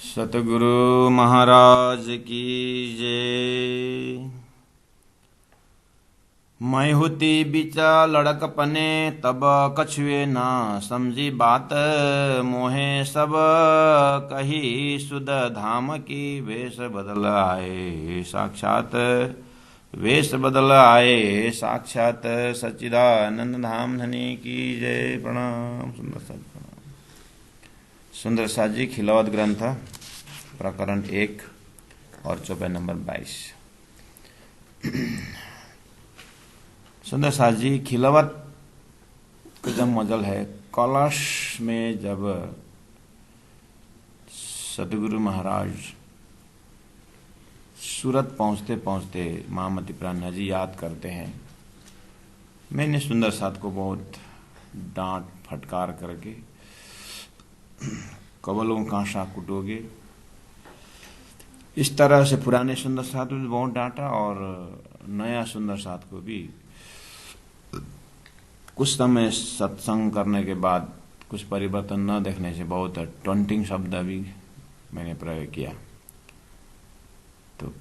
सतगुरु महाराज की जय। मैं होती बिचा लड़कपने तब कछुए ना समझी बात, मोहे सब कही सुध धाम की वेश बदल आए साक्षात, वेश बदल आए साक्षात सच्चिदानंद धाम धनी की जय। प्रणाम। सुंदर साज प्रणाम। सुंदर साज जी खिलौत ग्रंथ प्रकरण 1 और चौपाई नंबर 22। सुंदर साज जी खिलवत का जब मजल है, कलश में जब सतगुरु महाराज सूरत पहुंचते पहुंचते महामती प्राणा जी याद करते हैं, मैंने सुंदर साथ को बहुत डांट फटकार करके कबलों कांसा कुटोगे, इस तरह से पुराने सुंदर साथ को भी बहुत डांटा और नया सुंदर साथ को भी कुछ समय सत्संग करने के बाद कुछ परिवर्तन न देखने से बहुत टॉन्टिंग शब्द भी मैंने प्रयोग किया। तो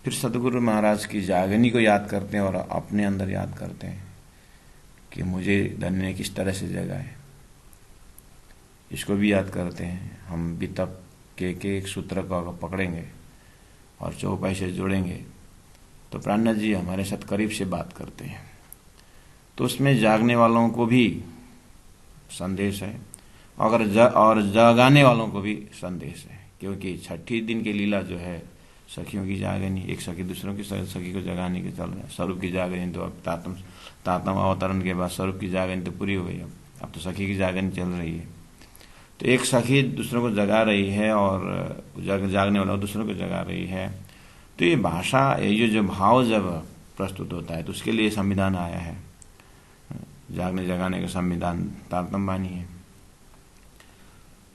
फिर सतगुरु महाराज की जागनी को याद करते हैं और अपने अंदर याद करते हैं कि मुझे धन्य ने किस तरह से जगा है, इसको भी याद करते हैं। हम भी तब के एक सूत्र को अगर पकड़ेंगे और चौपाई से जोड़ेंगे तो प्राणा जी हमारे साथ करीब से बात करते हैं, तो उसमें जागने वालों को भी संदेश है और जगाने वालों को भी संदेश है, क्योंकि छठी दिन की लीला जो है सखियों की जागनी, एक सखी दूसरों की सखी को जगाने के चल रहा है। स्वरूप की जागनी तो अब तातम अवतरण के बाद स्वरूप की जागनी तो पूरी हो गई, अब तो सखी की जागनी चल रही है। तो एक सखी दूसरों को जगा रही है और जागने वाला दूसरों को जगा रही है। तो ये भाषा, ये जो भाव जब प्रस्तुत होता है तो उसके लिए संविधान आया है, जागने जगाने का संविधान तारतम बानी है।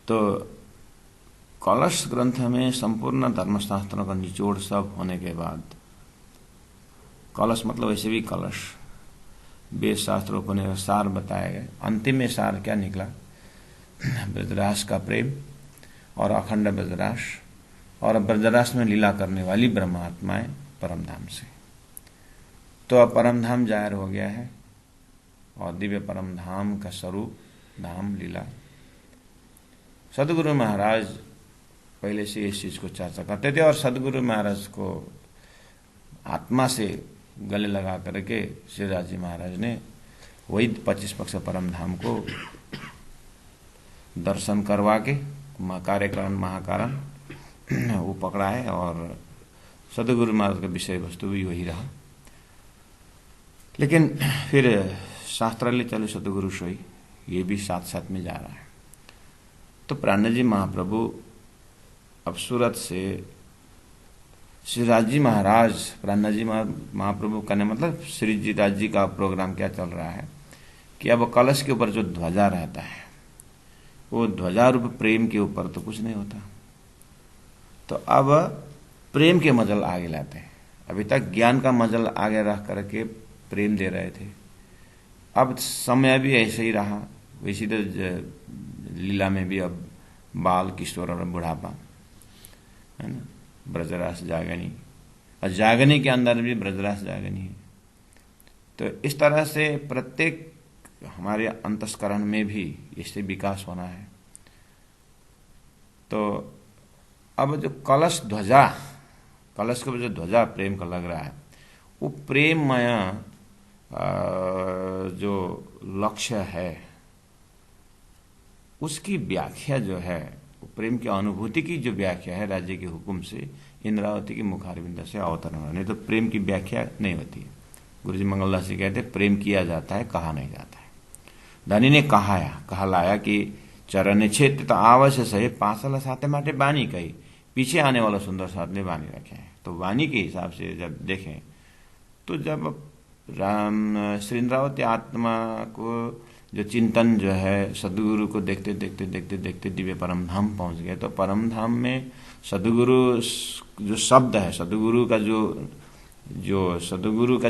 तो कलश ग्रंथ में संपूर्ण धर्मशास्त्रों का निचोड़ सब होने के बाद, कलश मतलब वैसे भी कलश, वेद शास्त्रों को सार बताया गया। अंतिम में सार क्या निकला? ब्रजरास का प्रेम और अखंड ब्रजरास, और ब्रजरास में लीला करने वाली ब्रह्मात्माएं परमधाम से। तो अब परमधाम जाहिर हो गया है और दिव्य परमधाम का स्वरूप धाम लीला। सदगुरु महाराज पहले से इस चीज को चर्चा करते थे और सदगुरु महाराज को आत्मा से गले लगा करके श्रीराज जी महाराज ने वही 25 पक्ष परमधाम को दर्शन करवा के कार्यकरण महाकारण वो पकड़ा है और सदगुरु महाराज का विषय वस्तु भी वही रहा। लेकिन फिर शास्त्रालय चले सतगुरु सोई, ये भी साथ साथ में जा रहा है। तो प्राणा जी महाप्रभु अब सूरत से श्रीराज जी महाराज, प्राणा जी महाप्रभु कहने मतलब श्री जी राज जी का प्रोग्राम क्या चल रहा है कि अब कलश के ऊपर जो ध्वजा रहता है वो ध्वजा रूप प्रेम के ऊपर तो कुछ नहीं होता। तो अब प्रेम के मजल आगे लाते हैं। अभी तक ज्ञान का मजल आगे रख करके प्रेम दे रहे थे, अब समय भी ऐसे ही रहा। वैसी तो लीला में भी अब बाल, किशोर और बुढ़ापा है ना, ब्रजरास जागनी, और जागने के अंदर भी ब्रजरास जागनी है। तो इस तरह से प्रत्येक हमारे अंतस्करण में भी इससे विकास होना है। तो अब जो कलश ध्वजा, कलश के जो ध्वजा प्रेम का लग रहा है, वो प्रेममय जो लक्ष्य है उसकी व्याख्या जो है, प्रेम की अनुभूति की जो व्याख्या है राज्य के हुक्म से इंद्रावती के मुखारविंद से अवतरण, नहीं तो प्रेम की व्याख्या नहीं होती है। गुरुजी मंगलदास जी कहते प्रेम किया जाता है, कहा नहीं जाता है। धनी ने कहा लाया कि चरण क्षेत्र तो आवश्य सही पांचल साथे माटे बानी कही, पीछे आने वाला सुंदर साथ ने बानी रखे हैं। तो वाणी के हिसाब से जब देखें तो जब राम श्री इंद्रावती आत्मा को जो चिंतन जो है सदगुरु को देखते देखते देखते देखते दिव्य परमधाम पहुंच गए। तो परमधाम में सदगुरु जो शब्द है, सदगुरु का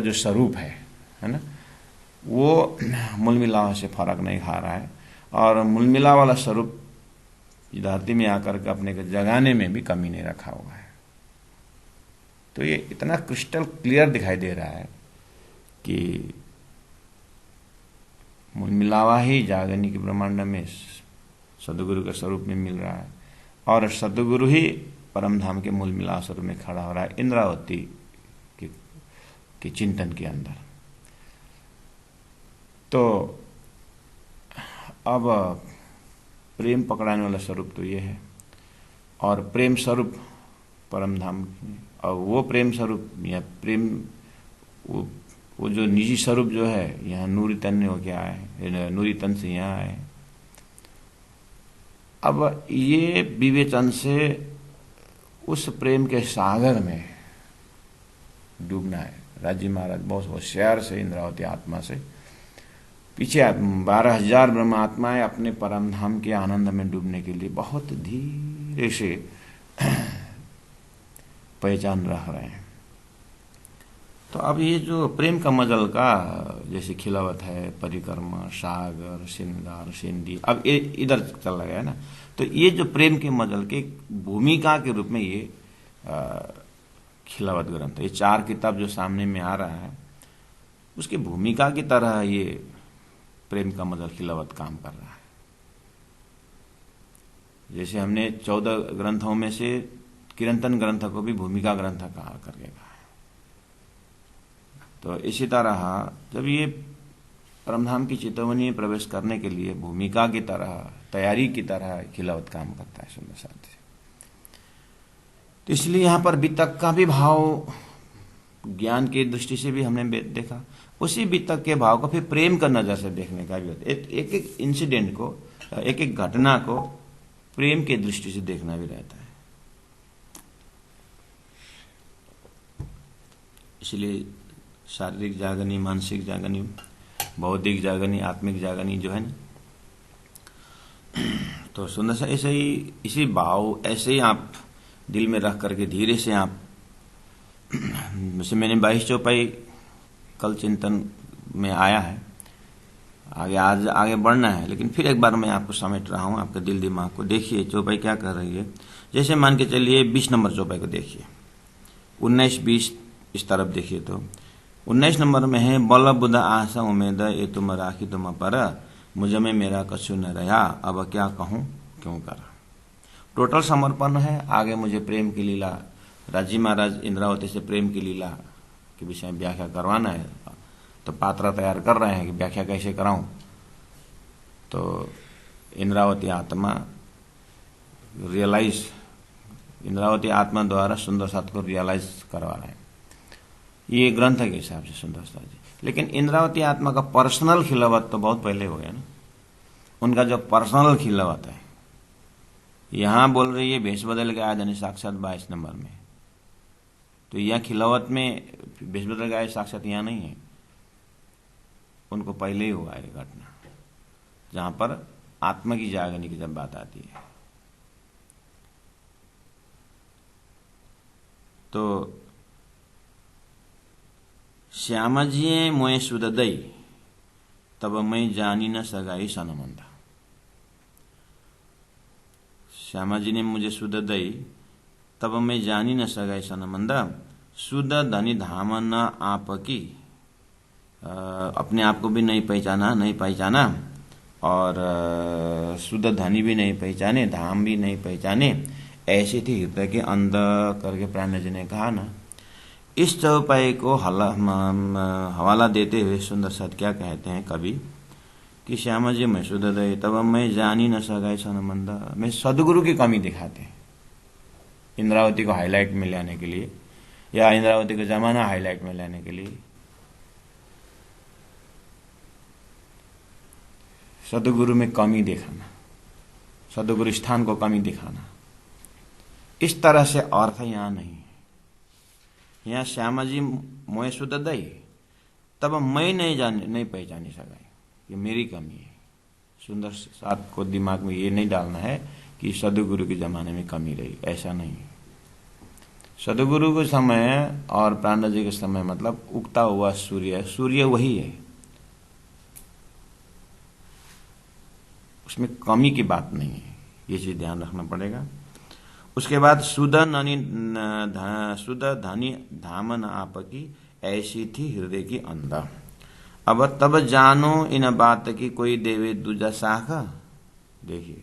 जो स्वरूप है ना, वो मूल मिलाव से फर्क नहीं खा रहा है। और मूल मिला वाला स्वरूप इस धरती में आकर के अपने को जगाने में भी कमी नहीं रखा हुआ है। तो ये इतना क्रिस्टल क्लियर दिखाई दे रहा है कि मूल मिलावा ही जागनी के ब्रह्मांड में सदगुरु के स्वरूप में मिल रहा है, और सदगुरु ही परम धाम के मूल मिलाव स्वरूप में खड़ा हो रहा है इंद्रावती के चिंतन के अंदर। तो अब प्रेम पकड़ाने वाला स्वरूप तो ये है, और प्रेम स्वरूप परम धाम, और वो प्रेम स्वरूप या प्रेम वो जो निजी स्वरूप जो है यहाँ नूरी तन हो क्या है, नूरी तन से यहाँ आए। अब ये विवेचन से उस प्रेम के सागर में डूबना है। राजी महाराज बहुत होशियार से इंद्रावती आत्मा से पीछे 12,000 ब्रह्म आत्माएं अपने परम धाम के आनंद में डूबने के लिए बहुत धीरे से पहचान रह रहे हैं। तो अब ये जो प्रेम का मजल का जैसे खिलावत है, परिक्रमा, सागर, श्रृंगार, सिंधी, अब ये इधर चला गया ना। तो ये जो प्रेम के मजल के भूमिका के रूप में ये खिलावत ग्रंथ, ये 4 किताब जो सामने में आ रहा है उसकी भूमिका की तरह ये प्रेम का मजल खिलावत काम कर रहा है। जैसे हमने 14 ग्रंथों में से किरंतन ग्रंथ को भी भूमिका ग्रंथ कहा करके कहा है। तो इसी तरह जब ये परमधाम की चेतवनी में प्रवेश करने के लिए भूमिका की तरह, तैयारी की तरह खिलावत काम करता है सुंदर साथी। तो इसलिए यहां पर वितक का भी भाव ज्ञान की दृष्टि से भी हमने देखा, उसी वितक के भाव को फिर प्रेम का नजर से देखने का भी होता है। एक एक इंसिडेंट को, एक एक घटना को प्रेम की दृष्टि से देखना भी रहता है। इसलिए शारीरिक जागनी, मानसिक जागनी, बौद्धिक जागनी, आत्मिक जागनी जो है ना, तो सुंदर सा ऐसे ही इसी भाव ऐसे ही आप दिल में रख करके धीरे से आप, जैसे मैंने 22 चौपाई कल चिंतन में आया है, आज आगे बढ़ना है, लेकिन फिर एक बार मैं आपको समेट रहा हूं, आपके दिल दिमाग को देखिए चौपाई क्या कर रही है। जैसे मान के चलिए 20 नंबर चौपाई को देखिए, 19-20 इस तरफ देखिए। तो 19 नंबर में है, बल बुध आशा उम्मीद ये तुम राखी तुम पर, मुझ में मेरा कछु न रहा, अब क्या कहूं क्यों कर। टोटल समर्पण है। आगे मुझे प्रेम की लीला, राजी महाराज इंद्रावती से प्रेम की लीला के विषय में व्याख्या करवाना है। तो पात्र तैयार कर रहे हैं कि व्याख्या कैसे कराऊं। तो इंद्रावती आत्मा रियलाइज, इंद्रावती आत्मा द्वारा सुंदर साथ को रियलाइज करवा रहे हैं, ये ग्रंथ के हिसाब से सुंदर साथ जी। लेकिन इंद्रावती आत्मा का पर्सनल खिलावत तो बहुत पहले हो गया ना। उनका जो पर्सनल खिलावत है, यहां बोल रही है भेष बदल के आया साक्षात 22 नंबर में। तो यह खिलावत में भेष बदल के आया साक्षात यहां नहीं है, उनको पहले ही हुआ है घटना, जहां पर आत्मा की जागने की जब बात आती है। तो श्यामा जी मोए सुध दई, तब मैं जानी न सगाई सनमंदा। श्यामा जी ने मुझे सुध दई, तब मैं जानी न सगाई सनमंदा। सुध धनी धाम न आपकी, अपने आप को भी नहीं पहचाना, और सुध धनी भी नहीं पहचाने, धाम भी नहीं पहचाने, ऐसे थे हृदय के अंदर करके प्राण जी ने कहा ना। इस चौपाई को हवाला देते हुए सुंदर साथ क्या कहते हैं कवि कि श्यामा जी मैं सुध दई, तब मैं जानी न सगाई सनमंदा। मैं सदगुरु की कमी दिखाते हैं इंद्रावती को हाईलाइट में लाने के लिए, या इंद्रावती का जमाना हाईलाइट में लाने के लिए। सदगुरु में कमी दिखाना, सदगुरु स्थान को कमी दिखाना, इस तरह से अर्थ यहां नहीं है। यहाँ श्यामा जी मोए सुध दई, तब मैं नहीं पहचानी सगाई, ये मेरी कमी है। सुंदर साथ को दिमाग में ये नहीं डालना है कि सदगुरु के जमाने में कमी रही, ऐसा नहीं है। सदगुरु के समय और प्राण जी के समय मतलब उगता हुआ सूर्य, सूर्य वही है, उसमें कमी की बात नहीं है। ये चीज ध्यान रखना पड़ेगा। उसके बाद सुध धनी धामन आपकी ऐसी थी हृदय की अंधा। अब तब जानो इन बात की कोई देवे दूजा साखा। देखिए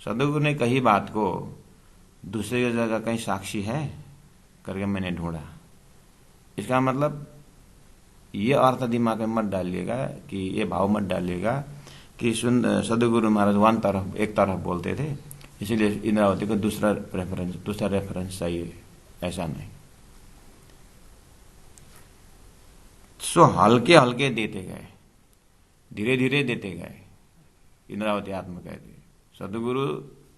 सदगुरु ने कही बात को दूसरे जगह कहीं साक्षी है करके मैंने ढूंढा। इसका मतलब ये अर्थ दिमाग में मत डालिएगा कि ये भाव मत डालिएगा कि सदगुरु महाराज एक तरफ बोलते थे इसीलिए इंद्रावती को दूसरा रेफरेंस चाहिए, ऐसा नहीं। सो हल्के हल्के देते गए, धीरे धीरे देते गए। इंद्रावती आत्मा कहते सदगुरु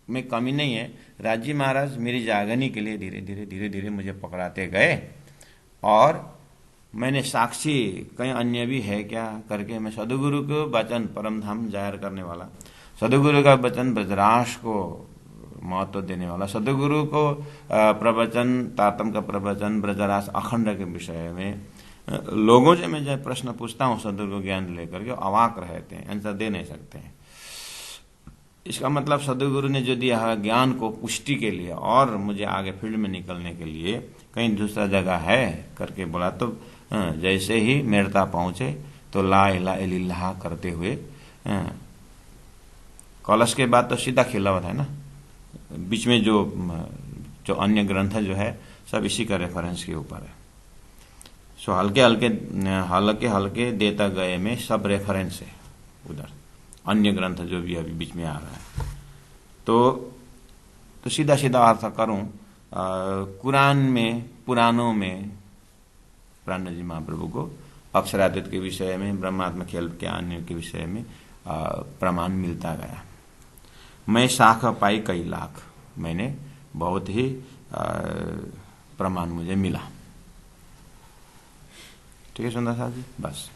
में कमी नहीं है, राजी महाराज मेरी जागनी के लिए धीरे धीरे मुझे पकड़ाते गए और मैंने साक्षी कहीं अन्य भी है क्या करके मैं सदगुरु को वचन परम धाम जाहिर करने वाला, सदगुरु का वचन ब्रजराज को महत्व देने वाला, सदगुरु को प्रवचन तारतम का प्रवचन ब्रजराज अखंड के विषय में लोगों से मैं जब प्रश्न पूछता हूँ सदगुरु ज्ञान लेकर के अवाक रहते हैं, आंसर दे नहीं सकते हैं। इसका मतलब सदगुरु ने जो दिया है ज्ञान को पुष्टि के लिए और मुझे आगे फील्ड में निकलने के लिए कहीं दूसरा जगह है करके बोला। तो जैसे ही मेरता पहुंचे तो ला इला इल्लाह करते हुए कलश के बाद तो सीधा खिलावत है ना, बीच में जो अन्य ग्रंथ जो है सब इसी का रेफरेंस के ऊपर है। सो हल्के हल्के देता गए में सब रेफरेंस है उधर, अन्य ग्रंथ जो भी अभी बीच में आ रहा है। तो सीधा सीधा अर्थ करूं, कुरान में पुराणों में प्राण जी महाप्रभु को अक्षरातीत के विषय में ब्रह्मात्मा खेल के आने के विषय में प्रमाण मिलता गया। मैं शाखा पाई कई लाख, मैंने बहुत ही प्रमाण मुझे मिला। ठीक है सुंदर साहब जी, बस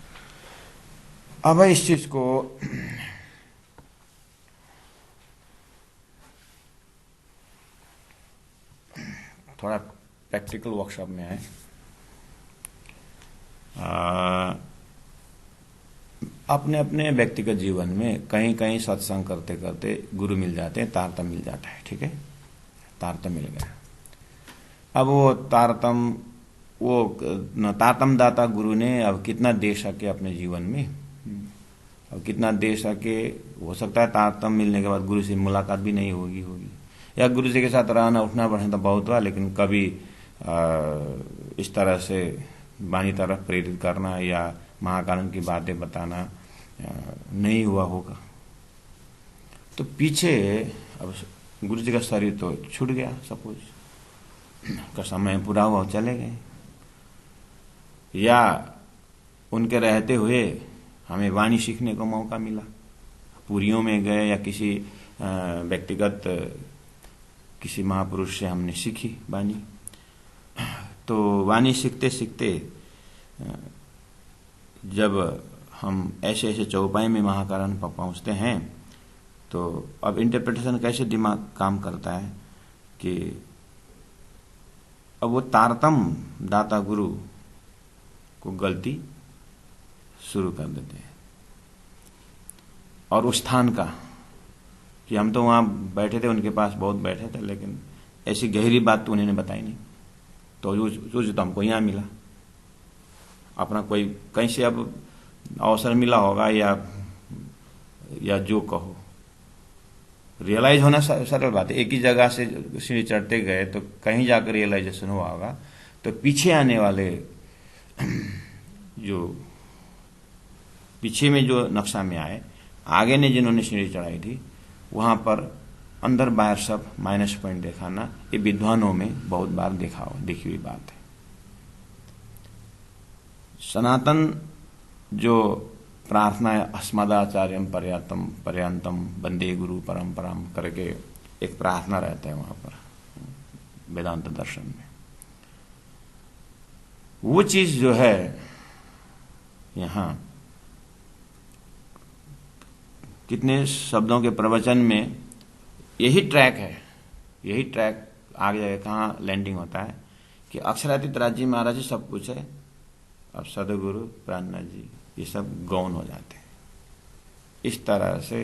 अब इस चीज को थोड़ा प्रैक्टिकल वर्कशॉप में आए। अपने अपने व्यक्तिगत जीवन में कहीं कहीं सत्संग करते करते गुरु मिल जाते हैं, तारतम मिल जाता है। ठीक है, तारतम मिल गया। अब वो तारतम दाता गुरु ने अब कितना दे सके अपने जीवन में, अब कितना दे सके। हो सकता है तारतम मिलने के बाद गुरु से मुलाकात भी नहीं होगी या गुरु जी के साथ रहना उठना बढ़ना तो बहुत हुआ, लेकिन कभी इस तरह से वाणी तरफ प्रेरित करना या महाकारण की बातें बताना नहीं हुआ होगा। तो पीछे अब गुरु जी का शरीर तो छूट गया, सपोज का समय पूरा हुआ, चले गए, या उनके रहते हुए हमें वाणी सीखने को मौका मिला, पुरियों में गए या किसी व्यक्तिगत किसी महापुरुष से हमने सीखी वाणी। तो वाणी सीखते सीखते जब हम ऐसे ऐसे चौपाई में महाकारण पर पहुंचते हैं तो अब इंटरप्रिटेशन कैसे दिमाग काम करता है कि अब वो तारतम दाता गुरु को गलती शुरू कर देते हैं और उस स्थान का कि हम तो वहां बैठे थे, उनके पास बहुत बैठे थे, लेकिन ऐसी गहरी बात तो उन्होंने बताई नहीं, तो तो हमको यहाँ मिला। अपना कोई कहीं से अब अवसर मिला होगा या जो कहो, रियलाइज होना सरल बात है। एक ही जगह से सीढ़ी चढ़ते गए तो कहीं जाकर रियलाइजेशन हुआ होगा, तो पीछे आने वाले जो पीछे में जो नक्शा में आए, आगे ने जिन्होंने सीढ़ी चढ़ाई थी वहां पर अंदर बाहर सब माइनस पॉइंट दिखाना, ये विद्वानों में बहुत बार देखी हुई बात है। सनातन जो प्रार्थना है अस्मदाचार्यम पर्यंतम वंदे गुरु परंपराम करके एक प्रार्थना रहता है वहां पर वेदांत दर्शन में, वो चीज जो है यहां कितने शब्दों के प्रवचन में यही ट्रैक है, यही ट्रैक आगे जाके कहाँ लैंडिंग होता है कि अक्षरातीत राजी महाराज जी सब कुछ है, अब सदगुरु प्राणनाथ जी ये सब गौण हो जाते हैं। इस तरह से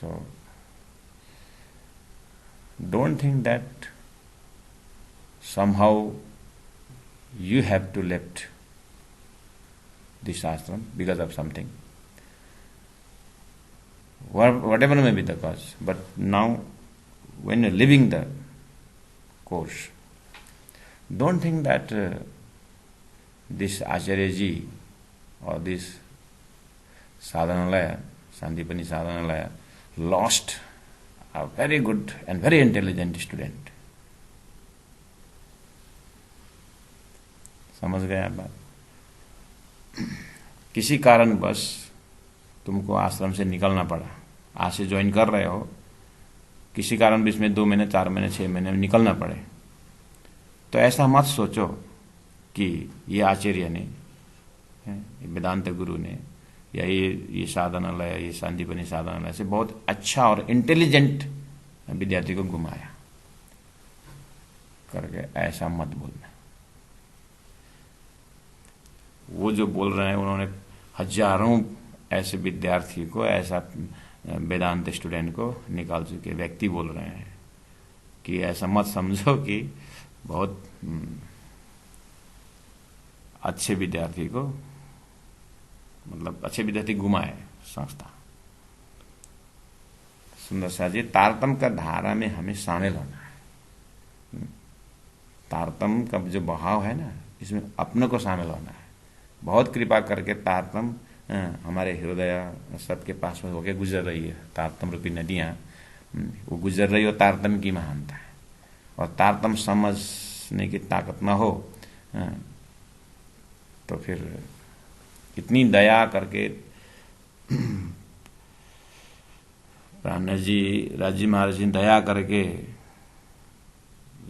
So don't think that somehow you have to left this ashram because of something, whatever may be the cause. But now, when you're living the course, don't think that this Acharya ji or this Sadhanalaya, Sandipani Sadhanalaya, lost a very good and very intelligent student. समझ गए आप बात? किसी कारण बस तुमको आश्रम से निकलना पड़ा, आज से ज्वाइन कर रहे हो, किसी कारण भी इसमें 2 महीने 4 महीने 6 महीने में निकलना पड़े, तो ऐसा मत सोचो कि ये आचार्य ने, वेदांत गुरु ने, या ये साधनालय, ये संदीपनी साधनालय से बहुत अच्छा और इंटेलिजेंट विद्यार्थी को घुमाया करके ऐसा मत बोलना। वो जो बोल रहे हैं, उन्होंने हजारों ऐसे विद्यार्थी को, ऐसा वेदांत स्टूडेंट को निकाल चुके व्यक्ति बोल रहे हैं कि ऐसा मत समझो कि बहुत अच्छे विद्यार्थी को, मतलब अच्छे विद्यार्थी घुमाए संस्था। सुंदर शाह जी, तारतम का धारा में हमें शामिल होना है। तारतम का जो बहाव है ना, इसमें अपने को शामिल होना है। बहुत कृपा करके तारतम हमारे हृदय सबके पास में होके गुजर रही है। तारतम रूपी नदियां वो गुजर रही हो, तारतम की महानता है। और तारतम समझने की ताकत ना हो तो फिर इतनी दया करके प्राण जी, राजी महाराज जी दया करके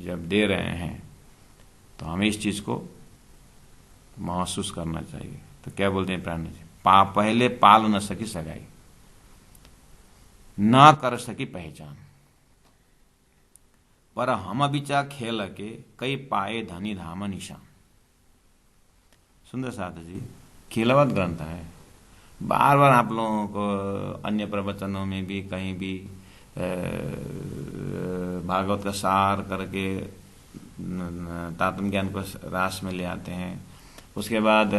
जब दे रहे हैं तो हमें इस चीज को महसूस करना चाहिए। तो क्या बोलते हैं प्राण जी, पहले पाल न सकी सगाई, ना कर सकी पहचान, पर हम अभिचा खेल के कई पाए धनी धाम निशान। सुंदर साथ जी, खिलवत ग्रंथ है। बार बार आप लोगों को अन्य प्रवचनों में भी कहीं भी भागवत का सार करके तात्म ज्ञान को रास में ले आते हैं। उसके बाद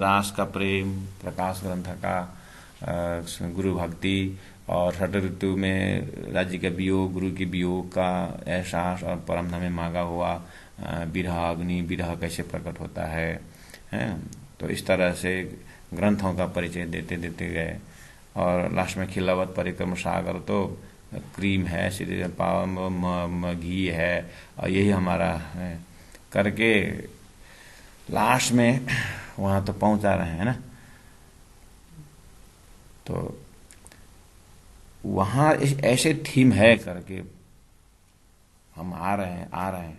रास का प्रेम, प्रकाश ग्रंथ का गुरु भक्ति, और षट ऋतु में राज्य का वियोग, गुरु की वियोग का एहसास, और परम धाम में मांगा हुआ विरह अग्नि, विरह कैसे प्रकट होता है, तो इस तरह से ग्रंथों का परिचय देते देते गए। और लास्ट में खिलावत परिक्रम सागर तो क्रीम है, श्री घी है, और यही हमारा है करके लास्ट में वहां तो पहुंचा रहे हैं ना। तो वहां ऐसे थीम है करके हम आ रहे हैं।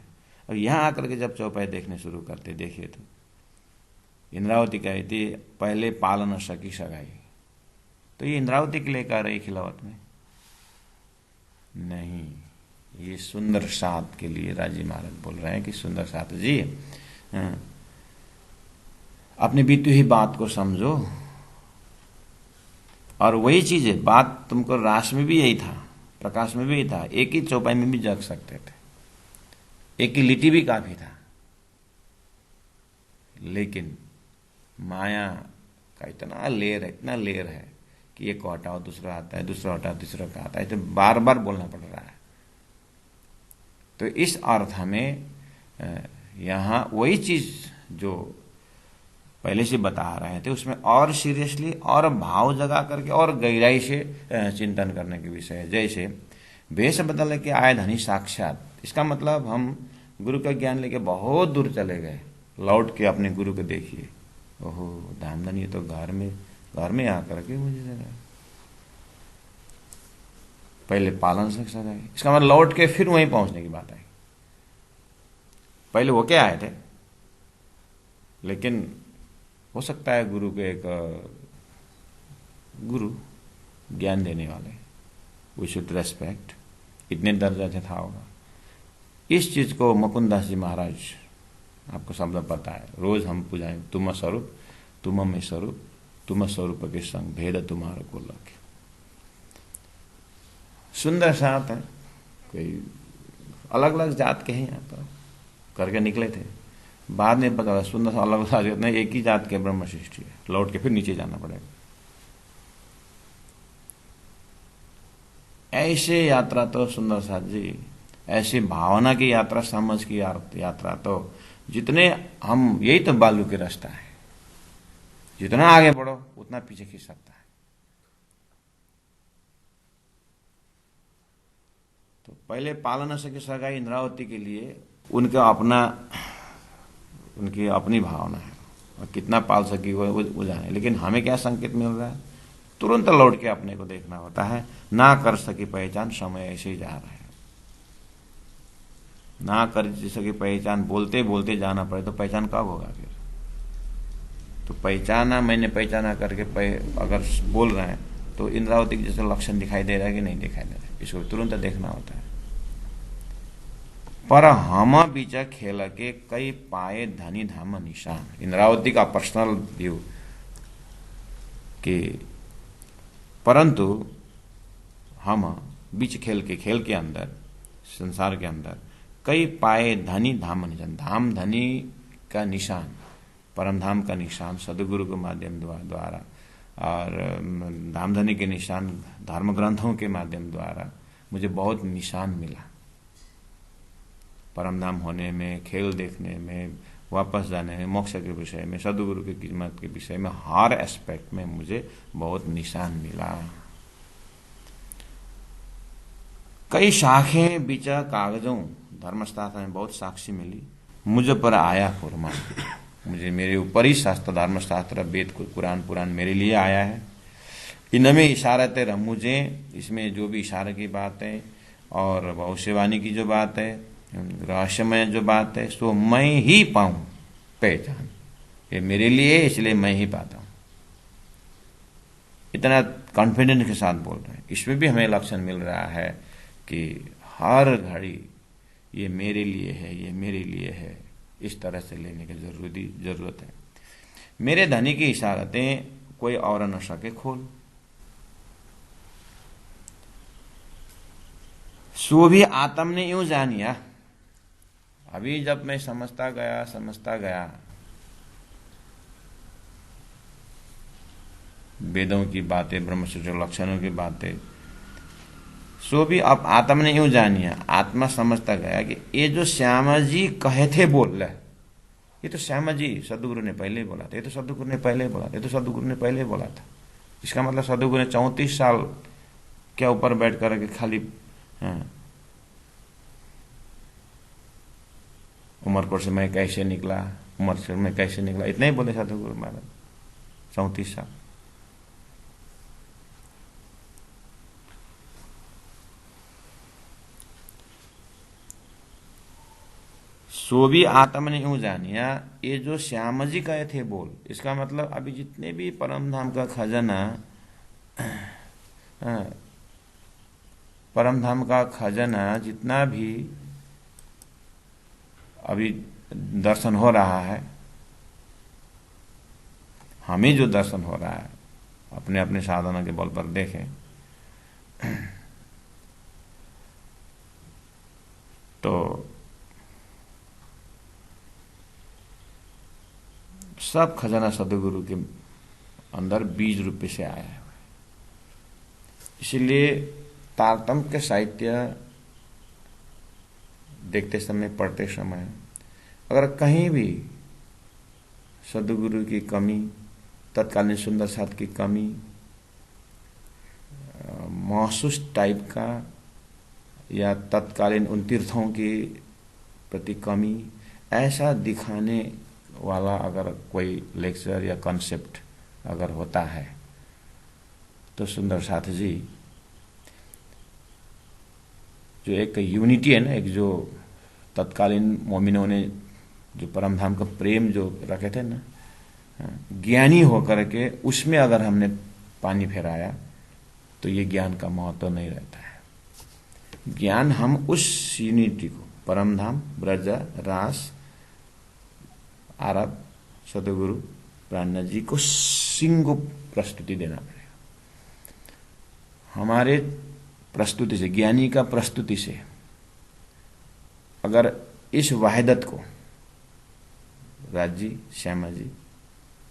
और यहां आकर के जब चौपाई देखने शुरू करते, देखिए तो इंद्रावती कहती थी पहले पाल न सकी सगाई, तो ये इंद्रावती के लिए कह रही खिलावत में नहीं, ये सुंदर साथ के लिए राजी महाराज बोल रहे हैं कि सुंदर साथ जी, अपनी बीती हुई बात को समझो। और वही चीज है, बात तुमको रास में भी यही था, प्रकाश में भी यही था, एक ही चौपाई में भी जग सकते थे, एक ही लिटी भी काफी था। लेकिन माया का इतना लेर है कि एक को हटाओ दूसरा आता है, दूसरा हटाओ तीसरा का आता है, तो बार बार बोलना पड़ रहा है। तो इस अर्थ में यहां वही चीज जो पहले से बता रहे थे उसमें और सीरियसली और भाव जगा करके और गहराई से चिंतन करने के विषय है। जैसे वेश बदल के आए धनी साक्षात, इसका मतलब हम गुरु का ज्ञान लेके बहुत दूर चले गए, लौट के अपने गुरु को देखिए, ओहो धामधन ये तो घर में आकर के मुझे दे रहा है, पहले पालन से सगाई, इसका मतलब लौट के फिर वहीं पहुंचने की बात आई। पहले वो क्या आए थे, लेकिन हो सकता है गुरु के एक गुरु ज्ञान देने वाले, वी शुड रेस्पेक्ट, इतने दर्जा से था होगा। इस चीज को मुकुंदास जी महाराज, आपको शब्द पता है, रोज हम पूजाएं, तुम स्वरूप तुम में स्वरूप, तुम स्वरूप के संग भेद तुम्हारा को लगे। सुंदर साथ है, कोई अलग अलग जात के हैं यहाँ पर करके निकले थे। बाद में पता लगा सुंदर सा अलग अलग नहीं, एक ही जात के ब्रह्म सृष्टि है, लौट के फिर नीचे जाना पड़ेगा। ऐसे यात्रा तो सुंदर साथ जी, ऐसी भावना की यात्रा, समझ की यात्रा तो जितने हम, यही तो बालू के रास्ता है, जितना आगे बढ़ो उतना पीछे खींच सकता है। तो पहले पालन सके सगाई इंद्रावती के लिए उनका अपना, उनकी अपनी भावना है, और कितना पाल सकी वो जाने। लेकिन हमें क्या संकेत मिल रहा है, तुरंत लौट के अपने को देखना होता है। ना कर सकी पहचान, समय ऐसे ही जा रहा है। ना कर सकी पहचान, बोलते बोलते जाना पड़े तो पहचान कब होगा फिर? तो पहचाना, मैंने पहचाना करके अगर बोल रहे हैं तो इंद्रावती के जैसे लक्षण दिखाई दे रहा है कि नहीं दिखाई दे रहा है, इसको तुरंत देखना होता है। पर हम बीच खेल के कई पाए धनी धाम निशान, इंद्रावती का पर्सनल व्यू कि परंतु हम बीच खेल के अंदर, संसार के अंदर कई पाए धनी धाम निशान, धाम धनी का निशान, परम धाम का निशान सदगुरु के माध्यम द्वारा, और धाम धनी के निशान धर्म ग्रंथों के माध्यम द्वारा मुझे बहुत निशान मिला। परम धाम होने में, खेल देखने में, वापस जाने में, मोक्ष के विषय में, सदगुरु की कीमत के विषय में, हर एस्पेक्ट में मुझे बहुत निशान मिला। कई शाखें बीच कागजों, धर्मशास्त्र में बहुत साक्षी मिली, मुझ पर आया फुरमान, मुझे मेरे ऊपर ही शास्त्र, धर्मशास्त्र, वेद, पुराण मेरे लिए आया है। इनमें इशारत रमूजे, इसमें जो भी इशारे की बात है और भविष्यवाणी की जो बात है, रहस्यमय जो बात है, सो मैं ही पाऊं पहचान, ये मेरे लिए है, इसलिए मैं ही पाता हूं। इतना कॉन्फिडेंस के साथ बोल रहे हैं। इसमें भी हमें लक्षण मिल रहा है कि हर घड़ी ये मेरे लिए है, ये मेरे लिए है, इस तरह से लेने की जरूरत है। मेरे धनी की इशारतें कोई और न सके खोल, सो भी आत्म ने यूं जानिया। अभी जब मैं समझता गया वेदों की बातें, ब्रह्मसूत्र लक्षणों की बातें, सो भी अब आत्म ने यूं जानिया, आत्मा समझता गया कि ये जो श्यामा जी कहे थे बोल रहे, ये तो श्यामा जी सदगुरु ने पहले बोला था, ये तो सदगुरु ने पहले बोला था, ये तो सदगुरु ने पहले बोला था। इसका मतलब सदगुरु ने 34 साल के ऊपर बैठ कर खाली उमरपुर से मैं कैसे निकला, उमर से मैं कैसे निकला, इतना ही बोले सदगुरु महाराज, 34 साल। सो भी आत्म ने यूं जानिया, ये जो श्याम जी कहे थे बोल, इसका मतलब अभी जितने भी परम धाम का खजाना, परम धाम का खजाना जितना भी अभी दर्शन हो रहा है, हमें जो दर्शन हो रहा है अपने अपने साधना के बल पर देखें तो सब खजाना सदगुरु के अंदर बीज रूप से आया है। इसलिए तारतम्य के साहित्य देखते समय, पढ़ते समय अगर कहीं भी सदगुरु की कमी, तत्कालीन सुंदर साथ की कमी, महसूस टाइप का, या तत्कालीन उन तीर्थों के प्रति कमी, ऐसा दिखाने वाला अगर कोई लेक्चर या कॉन्सेप्ट अगर होता है तो सुंदर साथ जी जो एक यूनिटी है ना, एक जो तत्कालीन मोमिनों ने जो परम धाम का प्रेम जो रखे थे ना, ज्ञानी होकर के उसमें अगर हमने पानी फेराया तो ये ज्ञान का महत्व नहीं रहता है। ज्ञान हम उस यूनिटी को, परम धाम, ब्रज, रास, आरब, सदगुरु, प्राणनाथ जी को सिंगो प्रस्तुति देना पड़ेगा। हमारे प्रस्तुति से, ज्ञानी का प्रस्तुति से अगर इस वाहिदत को राज जी, श्यामा जी,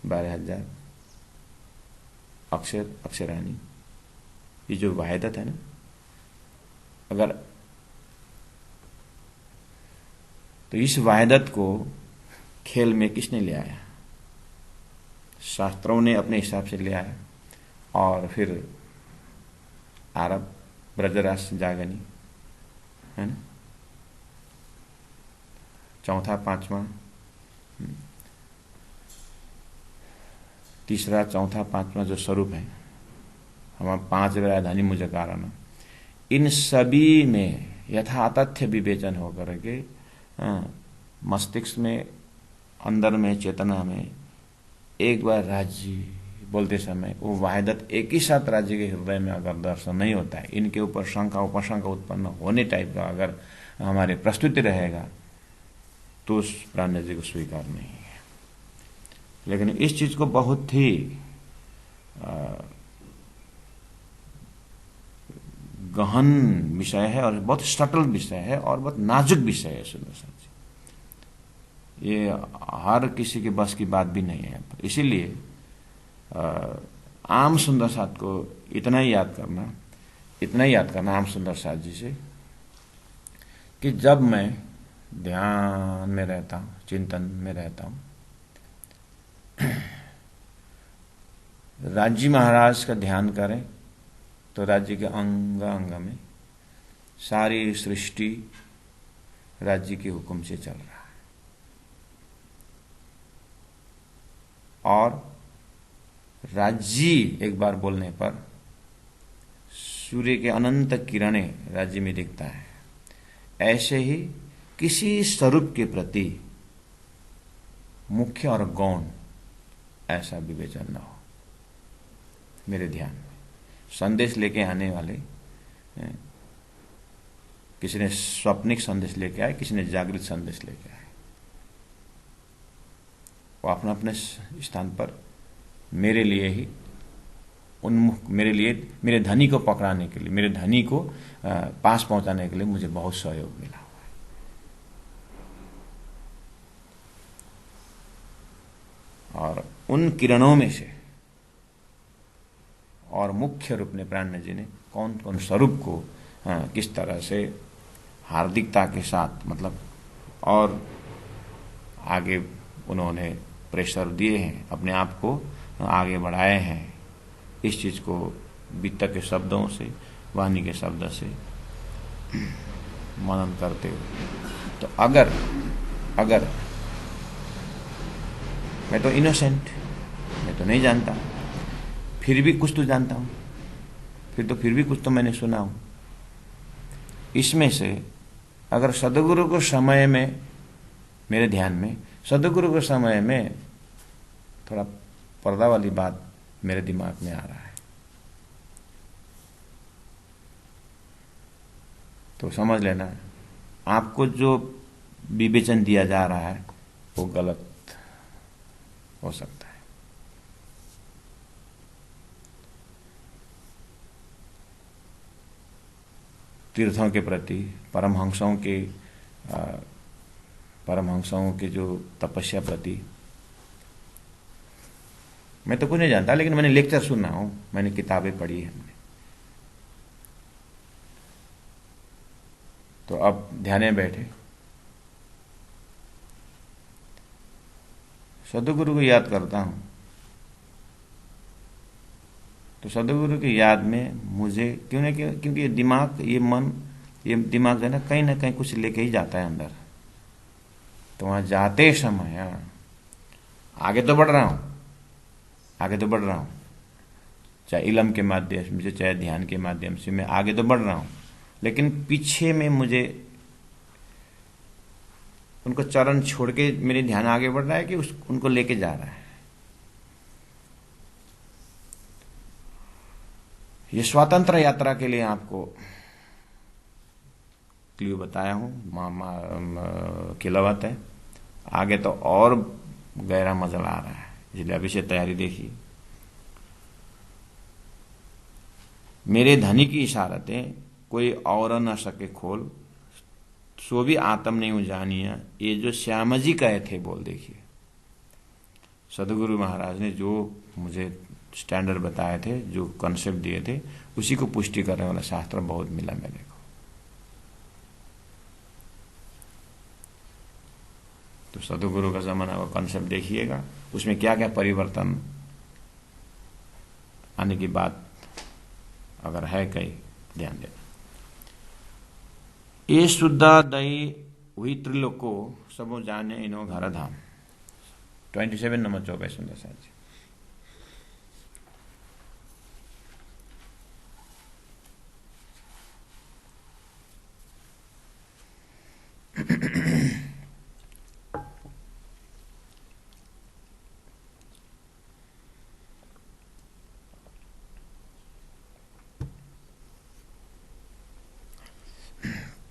12,000 अक्षर, अक्षरानी, ये जो वाहिदत है ना, अगर तो इस वाहिदत को खेल में किसने ले आया? शास्त्रों ने अपने हिसाब से ले आया, और फिर अरब ब्रजराज जागनी है ना, चौथा, पांचवा, तीसरा, चौथा, पांचवा जो स्वरूप है, हमारा 5 राजधानी मुझे कारण, इन सभी में यथातथ्य विवेचन होकर के मस्तिष्क में, अंदर में, चेतना में एक बार राज्य बोलते समय वो वाहिदत एक ही साथ राज्य के हृदय में अगर दर्शन नहीं होता है, इनके ऊपर शंका उपशंका उत्पन्न होने टाइप का अगर हमारे प्रस्तुति रहेगा तो उस प्राण जी को स्वीकार नहीं है। लेकिन इस चीज को बहुत ही गहन विषय है और बहुत सटल विषय है और बहुत नाजुक विषय है सुंदर साथ जी, ये हर किसी के बस की बात भी नहीं है। इसीलिए आम सुंदर साथ को इतना ही याद करना आम सुंदर साथ जी से कि जब मैं ध्यान में रहता हूं, चिंतन में रहता हूं, राज्य महाराज का ध्यान करें तो राज्य के अंग अंग में सारी सृष्टि राज्य के हुक्म से चल रहा है, और राज्य एक बार बोलने पर सूर्य के अनंत किरणें राज्य में दिखता है। ऐसे ही किसी स्वरूप के प्रति मुख्य और गौण ऐसा विवेचन न हो मेरे ध्यान में। संदेश लेके आने वाले, किसी ने स्वप्निक संदेश लेके आए, किसी ने जागृत संदेश लेके आए, वो अपने अपने स्थान पर मेरे लिए ही उन्मुख, मेरे लिए, मेरे धनी को पकड़ाने के लिए, मेरे धनी को पास पहुंचाने के लिए मुझे बहुत सहयोग मिला हुआ है। और उन किरणों में से और मुख्य रूप में प्राण जी ने कौन कौन स्वरूप को किस तरह से हार्दिकता के साथ, मतलब और आगे उन्होंने प्रेशर दिए हैं, अपने आप को आगे बढ़ाए हैं, इस चीज को वित्त के शब्दों से, वाणी के शब्द से मनन करते हुए। तो अगर मैं तो इनोसेंट, मैं तो नहीं जानता, फिर भी कुछ तो जानता हूं, फिर भी कुछ तो मैंने सुना हूं। इसमें से अगर सदगुरु को समय में, मेरे ध्यान में सदगुरु के समय में थोड़ा पर्दा वाली बात मेरे दिमाग में आ रहा है, तो समझ लेना आपको जो विवेचन दिया जा रहा है वो गलत हो सकता है। तीर्थों के प्रति, परमहंसों के जो तपस्या प्रति, मैं तो कुछ नहीं जानता, लेकिन मैंने लेक्चर सुना हूं, मैंने किताबें पढ़ी है हमने। तो अब ध्यान में बैठे सदगुरु को याद करता हूं, तो सदगुरु की याद में मुझे क्यों ना क्यों, क्योंकि ये दिमाग, ये मन, ये दिमाग जो है ना कहीं कुछ लेके ही जाता है अंदर। तो वहां जाते समय आगे तो बढ़ रहा हूं, चाहे इलम के माध्यम से, चाहे ध्यान के माध्यम से, मैं आगे तो बढ़ रहा हूं, लेकिन पीछे में मुझे उनको चरण छोड़ के मेरे ध्यान आगे बढ़ रहा है कि उनको लेके जा रहा है। ये स्वतंत्र यात्रा के लिए आपको क्ल्यू बताया हूं, खिलावत है। आगे तो और गहरा मजा आ रहा है, इसलिए अभी से तैयारी देखिए। मेरे धनी की इशारतें कोई और न सके खोल, सो भी आत्म नहीं जानिया। ये जो श्याम जी कहे थे बोल, देखिए सदगुरु महाराज ने जो मुझे स्टैंडर्ड बताए थे, जो कॉन्सेप्ट दिए थे, उसी को पुष्टि करने वाला शास्त्र बहुत मिला मेरे को। तो सदगुरु का जमाना का कॉन्सेप्ट देखिएगा, उसमें क्या क्या परिवर्तन आने की बात अगर है कहीं, ध्यान देना। ये शुद्ध दई हुई त्रिलोको सबो जाने इनो घर धाम। 27 नंबर चौबे सुंदर साहब जी।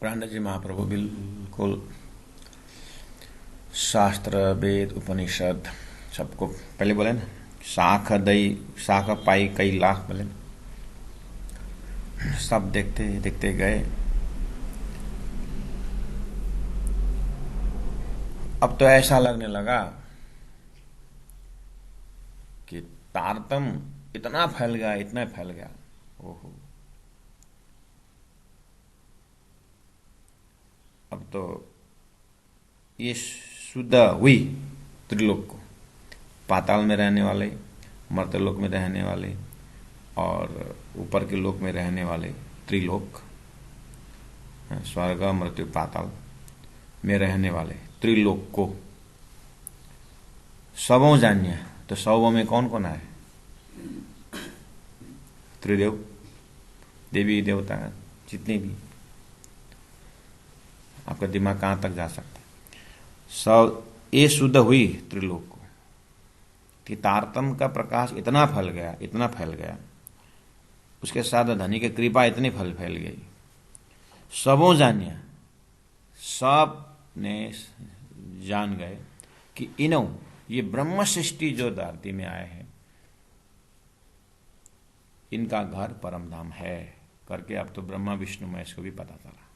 प्राणनाथ जी महाप्रभु बिल्कुल शास्त्र वेद उपनिषद सबको पहले बोले ना, शाख दई शाख पाई कई लाख बोले ना, सब देखते देखते गए। अब तो ऐसा लगने लगा कि तारतम इतना फैल गया, इतना फैल गया, ओहो। अब तो ये शुद्ध हुई त्रिलोक को, पाताल में रहने वाले, मर्त्यलोक में रहने वाले और ऊपर के लोक में रहने वाले, त्रिलोक, स्वर्ग मृत्यु पाताल में रहने वाले त्रिलोक को सबों जानिए। तो सबों में कौन कौन आए? त्रिदेव, देवी देवता जितने भी, आपका दिमाग कहां तक जा सकता है। सब ये शुद्ध हुई त्रिलोक को कि तारतम का प्रकाश इतना फैल गया, इतना फैल गया, उसके साथ धनी की कृपा इतनी फैल गई। सबों जानिया, सब ने जान गए कि इनो ये ब्रह्म सृष्टि जो धरती में आए हैं, इनका घर परम धाम है करके अब तो ब्रह्मा विष्णु महेश को भी पता चला।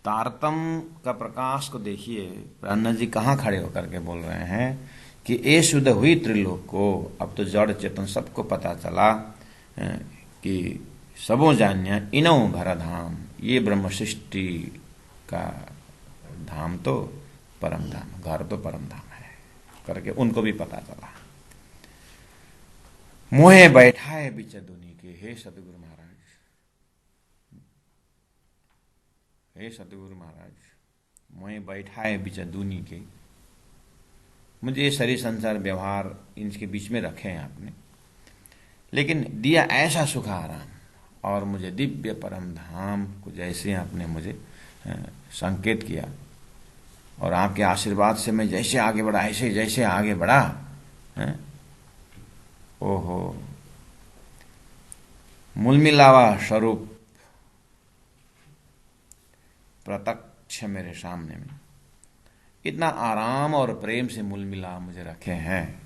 तारतम का प्रकाश को देखिए, प्राणनाथ जी कहां खड़े होकर के बोल रहे हैं कि ये शुद्ध हुई त्रिलोक को। अब तो जड़ चेतन सबको पता चला कि सबों जान्या इनो घर धाम, ये ब्रह्म सृष्टि का धाम तो परम धाम, घर तो परम धाम है करके उनको भी पता चला। मोहे बैठाए बीच दुनी के, हे सतगुरु महाराज, हे सतगुरु महाराज, मोहे बैठाए बीच दुनी के, मुझे ये शरीर संसार व्यवहार इनके बीच में रखे हैं आपने, लेकिन दिया ऐसा सुख आराम और मुझे दिव्य परम धाम को जैसे आपने मुझे संकेत किया, और आपके आशीर्वाद से मैं जैसे आगे बढ़ा, ऐसे जैसे आगे बढ़ा, ओहो, मूल मिलावा स्वरूप प्रत्यक्ष मेरे सामने में, इतना आराम और प्रेम से मूल मिला मुझे रखे हैं,